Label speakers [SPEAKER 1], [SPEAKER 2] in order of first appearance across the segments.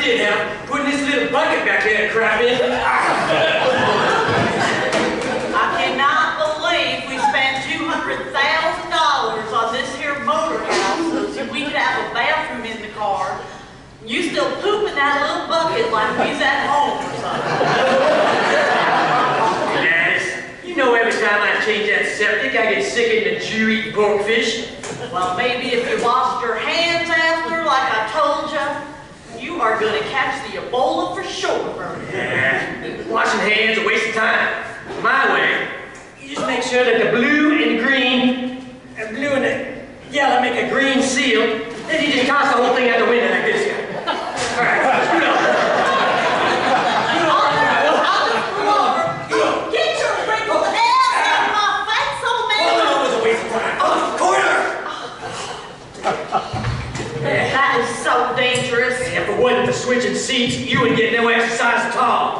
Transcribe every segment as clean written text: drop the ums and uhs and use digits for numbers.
[SPEAKER 1] did help putting this little bucket back there to crap in.
[SPEAKER 2] I cannot believe we spent $200,000 on this here motor house so we could have a bathroom in the car. You still poop in that little bucket like we's at home or something.
[SPEAKER 1] Gladys, you know every time I change that septic, I get sick in the Jew eating pork fish.
[SPEAKER 2] Well, maybe if you washed your hands after, like I told you, you are going to catch the Ebola for sure, Vernon.
[SPEAKER 1] Yeah, washing hands is a waste of time. My way, you just make sure that the blue and the green, and blue and the yellow make a green seal, then you just toss the whole thing out the window like this guy. All right, let's go.
[SPEAKER 2] I'll just pull over. Get your wrinkled ass out of my face, old man.
[SPEAKER 1] Oh, that was a waste of time. Oh, corner!
[SPEAKER 2] That is so dangerous.
[SPEAKER 1] If it wasn't for switching seats, you wouldn't get no exercise at all.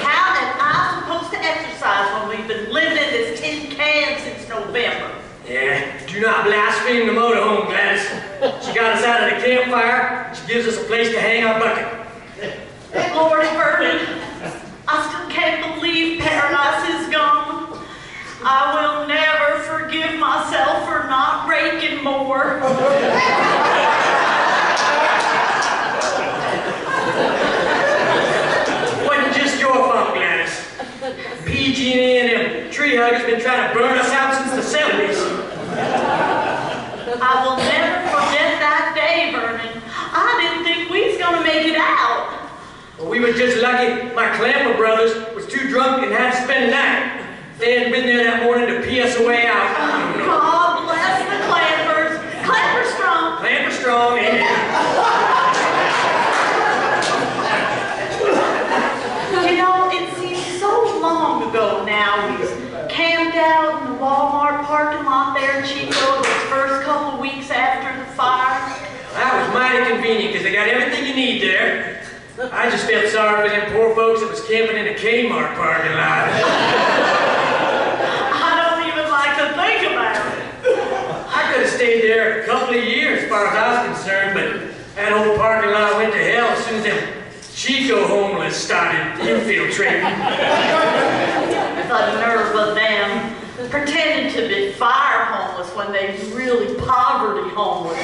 [SPEAKER 2] How am I supposed to exercise when we've been living in this tin can since November?
[SPEAKER 1] Yeah, do not blaspheme the motorhome, Gladys. She got us out of the campfire. She gives us a place to hang our bucket.
[SPEAKER 2] Lord Vernon, I still can't believe paradise is gone. I will never forgive myself for not raking more.
[SPEAKER 1] Wasn't just your fault, Gladys. PG&E and them tree huggers been trying to burn us out since the 70s.
[SPEAKER 2] I will never forget that day, Vernon. I didn't think we was gonna make it out.
[SPEAKER 1] Well, we were just lucky my Clamper brothers was too drunk and had to spend the night. They hadn't been there that morning to pee us away out.
[SPEAKER 2] God bless the Clampers. Clamper strong.
[SPEAKER 1] Clamper strong, ain't it?
[SPEAKER 2] You know, it seems so long ago now. We camped out in the Walmart parking lot there in Chico those first couple weeks after the fire.
[SPEAKER 1] That was mighty convenient because they got everything you need there. I just felt sorry for them poor folks that was camping in a Kmart parking lot.
[SPEAKER 2] I don't even like to think about it.
[SPEAKER 1] I could have stayed there a couple of years as far as I was concerned, but that old parking lot went to hell as soon as them Chico homeless started infiltrating.
[SPEAKER 2] The nerve of them pretending to be fire homeless when they really poverty homeless.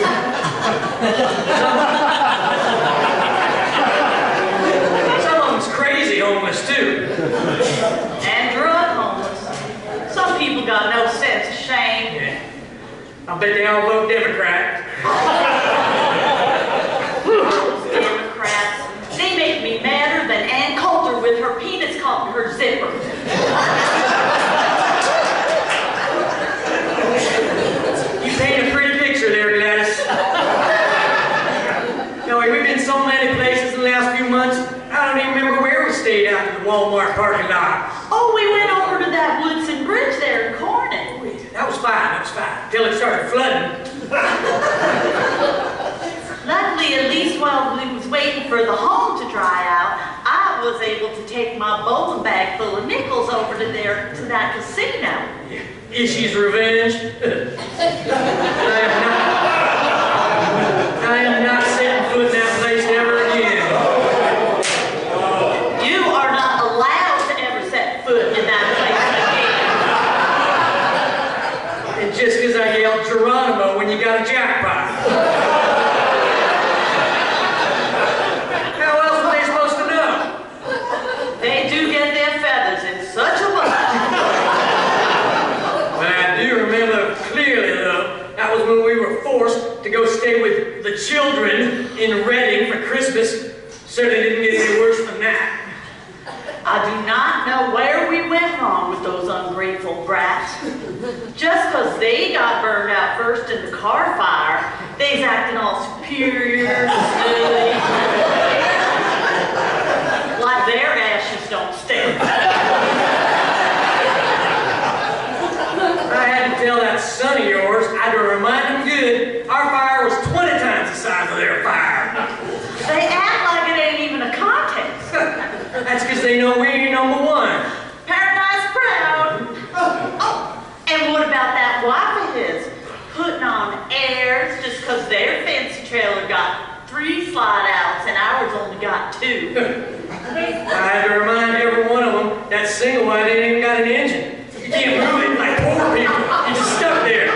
[SPEAKER 1] Some of them's crazy homeless too.
[SPEAKER 2] And drug homeless. Some people got no sense of shame.
[SPEAKER 1] Yeah. I bet they all vote Democrat.
[SPEAKER 2] Those Democrats, they make me madder than Ann Coulter with her penis caught in her zipper.
[SPEAKER 1] You paint a pretty picture there, Gladys. No, we've been so many places in the last few months, I don't even remember where we stayed after the Walmart parking lot.
[SPEAKER 2] Oh, we went over to that Woodson Bridge there in Corning.
[SPEAKER 1] That was fine, till it started flooding.
[SPEAKER 2] Luckily, at least while we was waiting for the home to dry out, I was able to take my bowling bag full of nickels over to that casino.
[SPEAKER 1] Yeah. Issues revenge. I am not setting foot in that place ever again.
[SPEAKER 2] You are not allowed to ever set foot in that place again.
[SPEAKER 1] And just because I yelled Geronimo when you got a jackpot. How else were they supposed to know?
[SPEAKER 2] They do get their feathers in such a bunch.
[SPEAKER 1] Well, I do remember clearly, though, that was when we were forced to go stay with the children in Reading for Christmas. Certainly didn't get any worse than that.
[SPEAKER 2] I do not know where we went wrong with those ungrateful brats. Just because they got burned out first in the car fire, they's acting all superior, silly. Like their ashes don't stink.
[SPEAKER 1] I had to tell that son of yours, I had to remind him good, our fire was 20 times the size of their fire.
[SPEAKER 2] They act like it ain't even a contest.
[SPEAKER 1] That's because they know we ain't number one.
[SPEAKER 2] Paradise proud. Oh, and what about that wife of his? Putting on airs just because their fancy trailer got 3 slide outs, and ours only got 2.
[SPEAKER 1] I had to remind every one of them that single wide ain't even got an engine. You can't move it like poor people. You're just stuck there.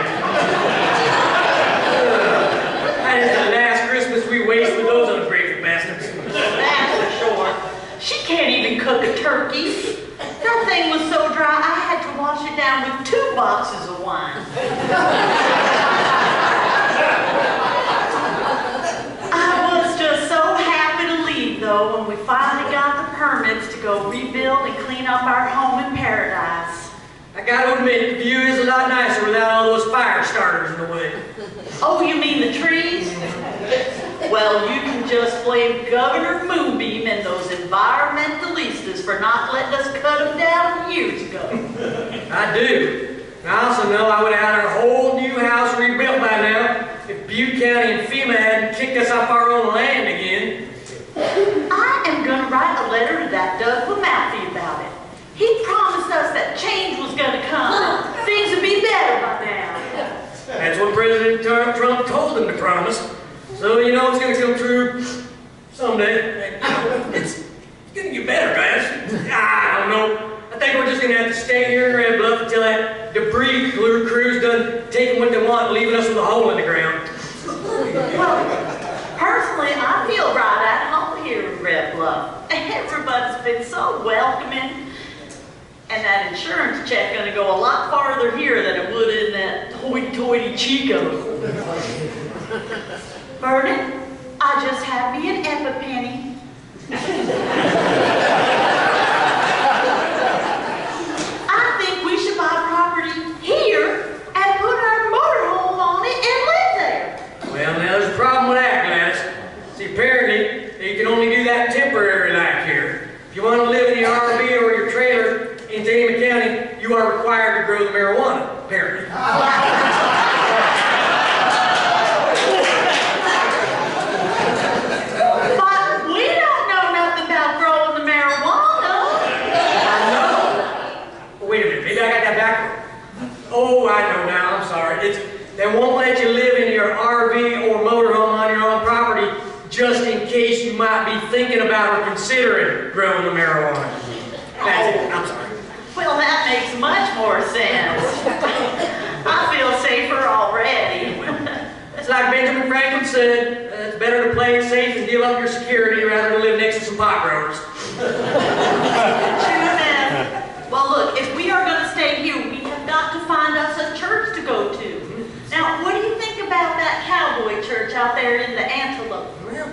[SPEAKER 1] That is the last Christmas we waste with those ungrateful bastards.
[SPEAKER 2] That's for sure. She can't even cook a turkey. That thing was so dry, I had to wash it down with 2 boxes of wine. I was just so happy to leave, though, when we finally got the permits to go rebuild and clean up our home in paradise.
[SPEAKER 1] I gotta admit, the view is a lot nicer without all those fire starters in the way.
[SPEAKER 2] Oh, you mean the trees? Well, you can just blame Governor Moonbeam and those environmentalistas for not letting us cut them down years ago.
[SPEAKER 1] I do. I also know I would have had our whole new house rebuilt by now if Butte County and FEMA hadn't kicked us off our own land again.
[SPEAKER 2] I am going to write a letter to that Doug Lamalfi about it. He promised us that change was going to come. Things would be better by now.
[SPEAKER 1] That's what President Trump told him to promise. So you know it's going to come true someday. It's going to get better, guys. I don't know. I think we're just going to have to stay here in Red Bluff until that debris crew's done taking what they want and leaving us with a hole in the ground.
[SPEAKER 2] Well, personally, I feel right at home here in Red Bluff. Everybody's been so welcoming. And that insurance check going to go a lot farther here than it would in that hoity-toity Chico. Vernon, I just had me an epipenny. I think we should buy property here and put our motorhome on it and live there.
[SPEAKER 1] Well, now there's a problem with that, Gladys. See, apparently, you can only do that temporary like here. If you want to live in your RV or your trailer in Tama County, you are required to grow the marijuana, apparently. Oh, I know now, I'm sorry. They won't let you live in your RV or motorhome on your own property just in case you might be thinking about or considering growing the marijuana. That's it, I'm sorry.
[SPEAKER 2] Well, that makes much more sense. I feel safer already.
[SPEAKER 1] It's like Benjamin Franklin said, it's better to play it safe and give up your security rather than live next to some pot growers.
[SPEAKER 2] True enough. Well, look, if we are going to stay here, we have got to find us a church to go to. Now, what do you think about that cowboy church out there in the Antelope?
[SPEAKER 1] Well,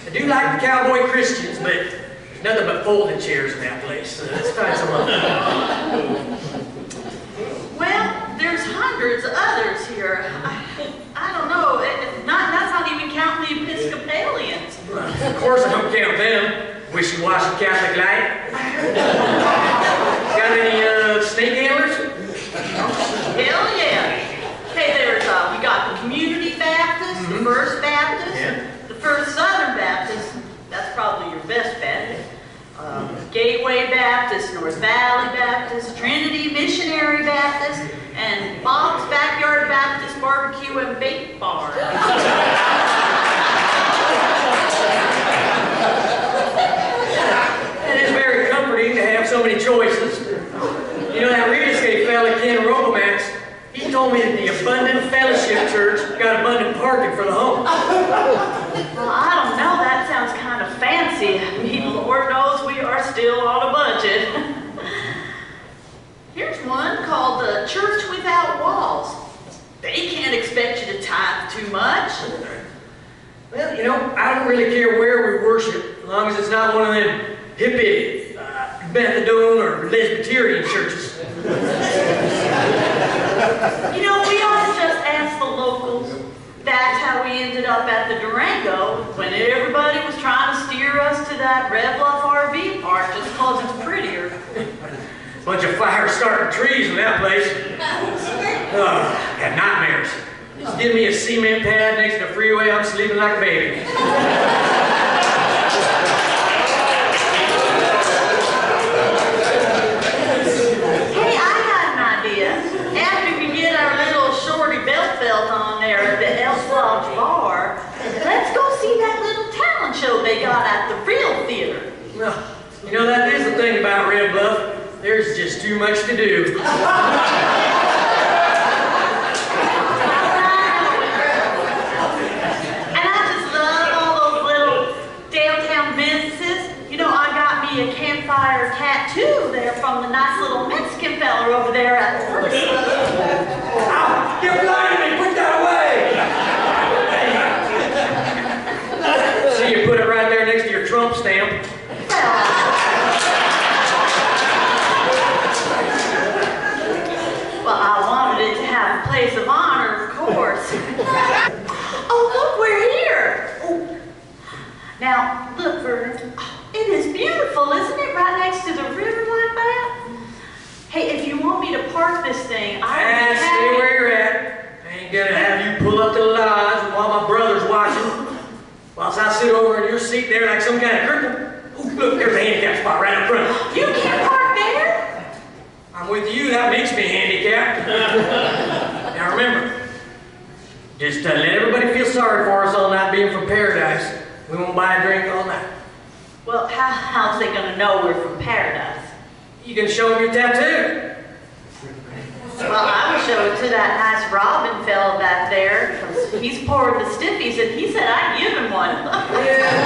[SPEAKER 1] I do like the cowboy Christians, but there's nothing but folding chairs in that place. Let's find some other.
[SPEAKER 2] Well, there's hundreds of others here. I don't know. That's not even counting the Episcopalians.
[SPEAKER 1] Well, of course I don't count them. Wishy-washy Catholic light. Got any snake handlers?
[SPEAKER 2] Hell yeah. Hey, we got the Community Baptist, the First Baptist, the First Southern Baptist. That's probably your best bet. Gateway Baptist, North Valley Baptist, Trinity Missionary Baptist, and Bob's Backyard Baptist Barbecue and Bake Bar.
[SPEAKER 1] It is very comforting to have so many choices. You know, that real estate fella, Ken Robomax, he told me that the Abundant Fellowship Church got abundant parking for the home.
[SPEAKER 2] Well, I don't know. That sounds kind of fancy. I mean, Lord knows we are still on a budget. Here's one called the Church Without Walls. They can't expect you to tithe too much.
[SPEAKER 1] Well, you know, I don't really care where we worship, as long as it's not one of them hippie, Methadone or Lesbiterian churches.
[SPEAKER 2] You know, we ought to just ask the locals. That's how we ended up at the Durango when everybody was trying to steer us to that Red Bluff RV park just because it's prettier.
[SPEAKER 1] Bunch of fire-starting trees in that place. Oh, got nightmares. Just give me a cement pad next to the freeway, I'm sleeping like a baby.
[SPEAKER 2] Hey, I got an idea. After we get our little shorty belt on there at the Elks Lodge bar, let's go see that little
[SPEAKER 1] Well, you know, that is the thing about Red Bluff. There's just too much to do.
[SPEAKER 2] A campfire tattoo there from the nice little Mexican fella over there at the first.
[SPEAKER 1] Ow! You're blinding me! Put that away! See, you put it right there next to your Trump stamp.
[SPEAKER 2] Well, I wanted it to have a place of honor, of course. Oh, look, we're here. Oh. Now, look, Vernon. It is beautiful, isn't it? Right next to the river like that. Hey, if you want me to park this thing,
[SPEAKER 1] stay where you're at. I ain't gonna have you pull up the lines while my brother's watching. Whilst I sit over in your seat there like some kind of cripple. Ooh, look, there's a handicap spot right up front.
[SPEAKER 2] You can't park there?
[SPEAKER 1] I'm with you, that makes me handicapped. Now remember, just let everybody feel sorry for us all night being from paradise. We won't buy a drink all night.
[SPEAKER 2] Well, how's they gonna know we're from paradise?
[SPEAKER 1] You can show them your tattoo.
[SPEAKER 2] Well, I would show it to that nice Robin fella back there, because he's pouring the stiffies, and he said I'd give him one.
[SPEAKER 1] Yeah,